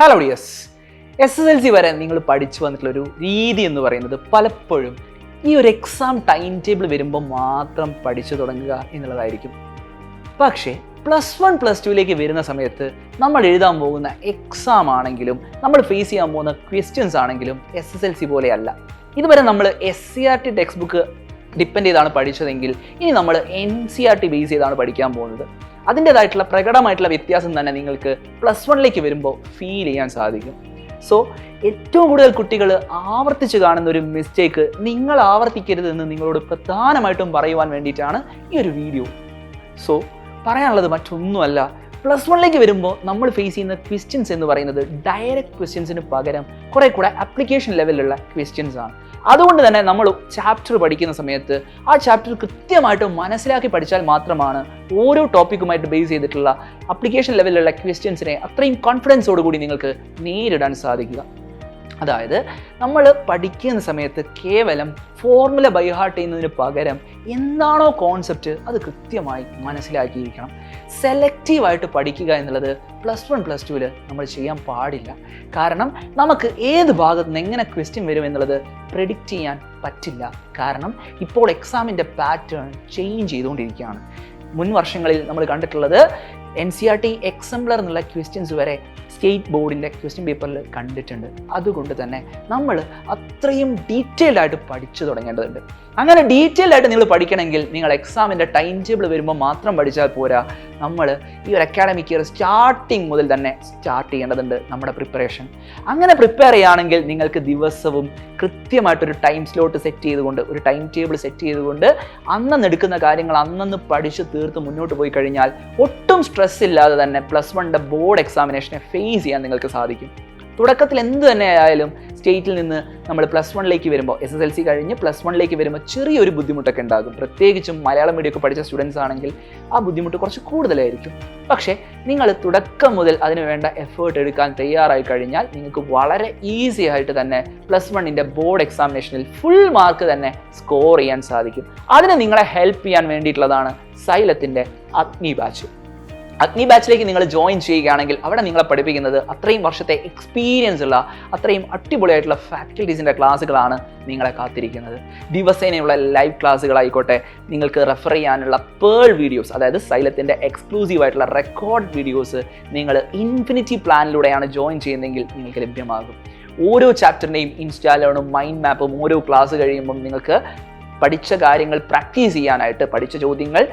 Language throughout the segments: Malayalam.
ഹലോ ഡിയേഴ്സ്, SSLC വരെ നിങ്ങൾ പഠിച്ചു വന്നിട്ടുള്ളൊരു രീതി എന്ന് പറയുന്നത് പലപ്പോഴും ഈ ഒരു എക്സാം ടൈം ടേബിൾ വരുമ്പോൾ മാത്രം പഠിച്ചു തുടങ്ങുക എന്നുള്ളതായിരിക്കും. പക്ഷേ +1 +2 വരുന്ന സമയത്ത് നമ്മൾ എഴുതാൻ പോകുന്ന എക്സാം ആണെങ്കിലും നമ്മൾ ഫേസ് ചെയ്യാൻ പോകുന്ന ക്വസ്റ്റ്യൻസ് ആണെങ്കിലും SSLC പോലെയല്ല. ഇതുവരെ നമ്മൾ SCRT ടെക്സ്റ്റ് ബുക്ക് ഡിപ്പെൻഡ് ചെയ്താണ് പഠിച്ചതെങ്കിൽ ഇനി നമ്മൾ NCRT ബേസ് ചെയ്താണ് പഠിക്കാൻ പോകുന്നത്. അതിൻ്റെതായിട്ടുള്ള പ്രകടമായിട്ടുള്ള വ്യത്യാസം തന്നെ നിങ്ങൾക്ക് +1 വരുമ്പോൾ ഫീൽ ചെയ്യാൻ സാധിക്കും. സോ ഏറ്റവും കൂടുതൽ കുട്ടികൾ ആവർത്തിച്ച് കാണുന്ന ഒരു മിസ്റ്റേക്ക് നിങ്ങൾ ആവർത്തിക്കരുതെന്ന് നിങ്ങളോട് പ്രധാനമായിട്ടും പറയുവാൻ വേണ്ടിയിട്ടാണ് ഈ ഒരു വീഡിയോ. സോ പറയാനുള്ളത് മറ്റൊന്നുമല്ല, +1 വരുമ്പോൾ നമ്മൾ ഫേസ് ചെയ്യുന്ന ക്വസ്റ്റ്യൻസ് എന്ന് പറയുന്നത് ഡയറക്റ്റ് ക്വസ്റ്റ്യൻസിന് പകരം കുറെ കൂടെ ആപ്ലിക്കേഷൻ ലെവലിലുള്ള ക്വസ്റ്റ്യൻസ് ആണ്. അതുകൊണ്ട് തന്നെ നമ്മൾ ചാപ്റ്റർ പഠിക്കുന്ന സമയത്ത് ആ ചാപ്റ്റർ കൃത്യമായിട്ട് മനസ്സിലാക്കി പഠിച്ചാൽ മാത്രമാണ് ഓരോ ടോപ്പിക്കുമായിട്ട് ബേസ് ചെയ്തിട്ടുള്ള ആപ്ലിക്കേഷൻ ലെവലിലുള്ള ക്വസ്റ്റ്യൻസിനെ അത്രയും കോൺഫിഡൻസോടുകൂടി നിങ്ങൾക്ക് നേരിടാൻ സാധിക്കുക. അതായത് നമ്മൾ പഠിക്കുന്ന സമയത്ത് കേവലം ഫോർമുല ബൈ ഹാർട്ട് ചെയ്യുന്നതിന് പകരം എന്താണോ കോൺസെപ്റ്റ് അത് കൃത്യമായി മനസ്സിലാക്കിയിരിക്കണം. സെലക്റ്റീവായിട്ട് പഠിക്കുക എന്നുള്ളത് +1 +2 നമ്മൾ ചെയ്യാൻ പാടില്ല. കാരണം നമുക്ക് ഏത് ഭാഗത്ത് നിന്ന് എങ്ങനെ ക്വസ്റ്റ്യൻ വരും എന്നുള്ളത് പ്രെഡിക്റ്റ് ചെയ്യാൻ പറ്റില്ല. കാരണം ഇപ്പോൾ എക്സാമിൻ്റെ പാറ്റേൺ ചേഞ്ച് ചെയ്തുകൊണ്ടിരിക്കുകയാണ്. മുൻ വർഷങ്ങളിൽ നമ്മൾ കണ്ടിട്ടുള്ളത് NCRT എക്സംപ്ലർ എന്നുള്ള ക്വസ്റ്റ്യൻസ് വരെ സ്റ്റേറ്റ് ബോർഡിൻ്റെ ക്വസ്റ്റ്യൻ പേപ്പറിൽ കണ്ടിട്ടുണ്ട്. അതുകൊണ്ട് തന്നെ നമ്മൾ അത്രയും ഡീറ്റെയിൽഡ് ആയിട്ട് പഠിച്ചു തുടങ്ങേണ്ടതുണ്ട്. അങ്ങനെ ഡീറ്റെയിൽഡ് ആയിട്ട് നിങ്ങൾ പഠിക്കണമെങ്കിൽ നിങ്ങൾ എക്സാമിൻ്റെ ടൈം ടേബിൾ വരുമ്പോൾ മാത്രം പഠിച്ചാൽ പോരാ. നമ്മൾ ഈ ഒരു അക്കാഡമിക് ഇയർ സ്റ്റാർട്ടിങ് മുതൽ തന്നെ സ്റ്റാർട്ട് ചെയ്യേണ്ടതുണ്ട് നമ്മുടെ പ്രിപ്പറേഷൻ. അങ്ങനെ പ്രിപ്പയർ ചെയ്യുകയാണെങ്കിൽ നിങ്ങൾക്ക് ദിവസവും കൃത്യമായിട്ടൊരു ടൈം സ്ലോട്ട് സെറ്റ് ചെയ്തുകൊണ്ട്, ഒരു ടൈം ടേബിൾ സെറ്റ് ചെയ്തുകൊണ്ട് അന്നന്ന് എടുക്കുന്ന കാര്യങ്ങൾ അന്നന്ന് പഠിച്ച് തീർത്ത് മുന്നോട്ട് പോയി കഴിഞ്ഞാൽ ഒട്ടും സ്ട്രെസ് ഇല്ലാതെ തന്നെ +1 ബോർഡ് എക്സാമിനേഷനെ ഫേസ് ചെയ്യാൻ നിങ്ങൾക്ക് സാധിക്കും. തുടക്കത്തിൽ എന്ത് തന്നെ ആയാലും സ്റ്റേറ്റിൽ നിന്ന് നമ്മൾ +1 വരുമ്പോൾ, SSLC കഴിഞ്ഞ് +1 വരുമ്പോൾ ചെറിയൊരു ബുദ്ധിമുട്ടൊക്കെ ഉണ്ടാകും. പ്രത്യേകിച്ചും മലയാളം മീഡിയം ഒക്കെ പഠിച്ച സ്റ്റുഡൻസ് ആണെങ്കിൽ ആ ബുദ്ധിമുട്ട് കുറച്ച് കൂടുതലായിരിക്കും. പക്ഷേ നിങ്ങൾ തുടക്കം മുതൽ അതിന് വേണ്ട എഫേർട്ട് എടുക്കാൻ തയ്യാറായി കഴിഞ്ഞാൽ നിങ്ങൾക്ക് വളരെ ഈസി ആയിട്ട് തന്നെ +1 ബോർഡ് എക്സാമിനേഷനിൽ ഫുൾ മാർക്ക് തന്നെ സ്കോർ ചെയ്യാൻ സാധിക്കും. അതിന് നിങ്ങളെ ഹെൽപ്പ് ചെയ്യാൻ വേണ്ടിയിട്ടുള്ളതാണ് സൈലത്തിൻ്റെ അഗ്നി ബാച്ച്. അഗ്നി ബാച്ചിലേക്ക് നിങ്ങൾ ജോയിൻ ചെയ്യുകയാണെങ്കിൽ അവിടെ നിങ്ങളെ പഠിപ്പിക്കുന്നത് അത്രയും വർഷത്തെ എക്സ്പീരിയൻസ് ഉള്ള അത്രയും അടിപൊളിയായിട്ടുള്ള ഫാക്കൽറ്റീസിൻ്റെ ക്ലാസ്സുകളാണ് നിങ്ങളെ കാത്തിരിക്കുന്നത്. ദിവസേനയുള്ള ലൈവ് ക്ലാസ്സുകളായിക്കോട്ടെ, നിങ്ങൾക്ക് റെഫർ ചെയ്യാനുള്ള പേൾ വീഡിയോസ്, അതായത് സൈലത്തിൻ്റെ എക്സ്ക്ലൂസീവ് ആയിട്ടുള്ള റെക്കോർഡ് വീഡിയോസ് നിങ്ങൾ ഇൻഫിനിറ്റി പ്ലാനിലൂടെയാണ് ജോയിൻ ചെയ്യുന്നതെങ്കിൽ നിങ്ങൾക്ക് ലഭ്യമാകും. ഓരോ ചാപ്റ്ററിൻ്റെയും ഇൻസ്റ്റാലേണും മൈൻഡ് മാപ്പും ഓരോ ക്ലാസ് കഴിയുമ്പം നിങ്ങൾക്ക് പഠിച്ച കാര്യങ്ങൾ പ്രാക്ടീസ് ചെയ്യാനായിട്ട്, പഠിച്ച ചോദ്യങ്ങൾ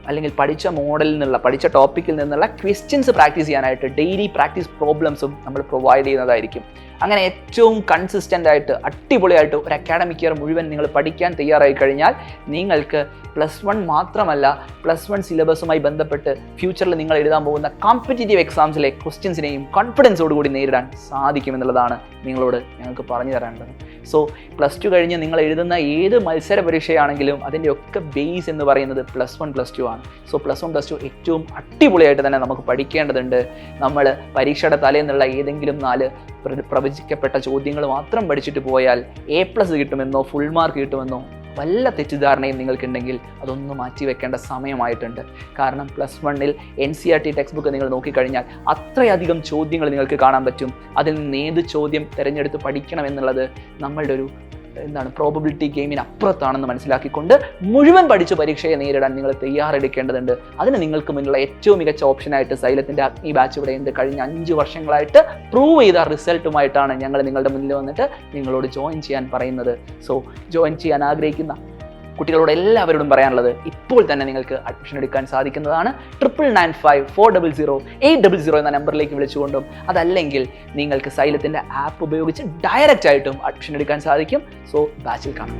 അല്ലെങ്കിൽ പഠിച്ച മോഡലിൽ നിന്നുള്ള, പഠിച്ച ടോപ്പിക്കിൽ നിന്നുള്ള ക്വസ്റ്റ്യൻസ് പ്രാക്ടീസ് ചെയ്യാനായിട്ട് ഡെയിലി പ്രാക്ടീസ് പ്രോബ്ലംസും നമ്മൾ പ്രൊവൈഡ് ചെയ്യുന്നതായിരിക്കും. അങ്ങനെ ഏറ്റവും കൺസിസ്റ്റൻ്റ് ആയിട്ട് അടിപൊളിയായിട്ട് ഒരു അക്കാഡമിക് ഇയർ മുഴുവൻ നിങ്ങൾ പഠിക്കാൻ തയ്യാറായി കഴിഞ്ഞാൽ നിങ്ങൾക്ക് +1 മാത്രമല്ല, +1 സിലബസുമായി ബന്ധപ്പെട്ട് ഫ്യൂച്ചറിൽ നിങ്ങൾ എഴുതാൻ പോകുന്ന കോമ്പറ്റേറ്റീവ് എക്സാംസിലെ ക്വസ്റ്റ്യൻസിനെയും കോൺഫിഡൻസോടുകൂടി നേരിടാൻ സാധിക്കുമെന്നുള്ളതാണ് നിങ്ങളോട് ഞങ്ങൾക്ക് പറഞ്ഞു തരാനുള്ളത്. സോ +2 കഴിഞ്ഞ് നിങ്ങൾ എഴുതുന്ന ഏത് മത്സര പരീക്ഷയാണെങ്കിലും അതിൻ്റെ ഒക്കെ ബേസ് എന്ന് പറയുന്നത് +1 +2 ആണ്. സോ +1 +2 ഏറ്റവും അടിപൊളിയായിട്ട് തന്നെ നമുക്ക് പഠിക്കേണ്ടതുണ്ട്. നമ്മൾ പരീക്ഷയുടെ തലേന്നുള്ള ഏതെങ്കിലും 4 പ്രവചിക്കപ്പെട്ട ചോദ്യങ്ങൾ മാത്രം പഠിച്ചിട്ട് പോയാൽ A+ കിട്ടുമെന്നോ ഫുൾ മാർക്ക് കിട്ടുമെന്നോ വല്ല തെറ്റിദ്ധാരണയും നിങ്ങൾക്കുണ്ടെങ്കിൽ അതൊന്ന് മാറ്റി വെക്കേണ്ട സമയമായിട്ടുണ്ട്. കാരണം +1 NCRT ടെക്സ്റ്റ് ബുക്ക് നിങ്ങൾ നോക്കിക്കഴിഞ്ഞാൽ അത്രയധികം ചോദ്യങ്ങൾ നിങ്ങൾക്ക് കാണാൻ പറ്റും. അതിൽ നിന്ന് ഏത് ചോദ്യം തിരഞ്ഞെടുത്ത് പഠിക്കണം എന്നുള്ളത് നമ്മളുടെ ഒരു പ്രോബബിലിറ്റി ഗെയിമിന് അപ്പുറത്താണെന്ന് മനസ്സിലാക്കിക്കൊണ്ട് മുഴുവൻ പഠിച്ച് പരീക്ഷയെ നേരിടാൻ നിങ്ങൾ തയ്യാറെടുക്കേണ്ടതുണ്ട്. അതിന് നിങ്ങൾക്ക് മുന്നിലുള്ള ഏറ്റവും മികച്ച ഓപ്ഷനായിട്ട് സൈലത്തിൻ്റെ അഗ്നി ബാച്ച് ഇവിടെയുണ്ട്. കഴിഞ്ഞ 5 വർഷങ്ങളായിട്ട് പ്രൂവ് ചെയ്ത റിസൾട്ടുമായിട്ടാണ് ഞങ്ങൾ നിങ്ങളുടെ മുന്നിൽ വന്നിട്ട് നിങ്ങളോട് ജോയിൻ ചെയ്യാൻ പറയുന്നത്. സോ ജോയിൻ ചെയ്യാൻ ആഗ്രഹിക്കുന്ന കുട്ടികളോട് എല്ലാവരോടും പറയാനുള്ളത്, ഇപ്പോൾ തന്നെ നിങ്ങൾക്ക് അഡ്മിഷൻ എടുക്കാൻ സാധിക്കുന്നതാണ്. 995400 എന്ന നമ്പറിലേക്ക് വിളിച്ചുകൊണ്ടും, അതല്ലെങ്കിൽ നിങ്ങൾക്ക് സൈലത്തിൻ്റെ ആപ്പ് ഉപയോഗിച്ച് ഡയറക്റ്റ് ആയിട്ടും അഡ്മിഷൻ എടുക്കാൻ സാധിക്കും. സോ ബാച്ചിൽ കാണാം.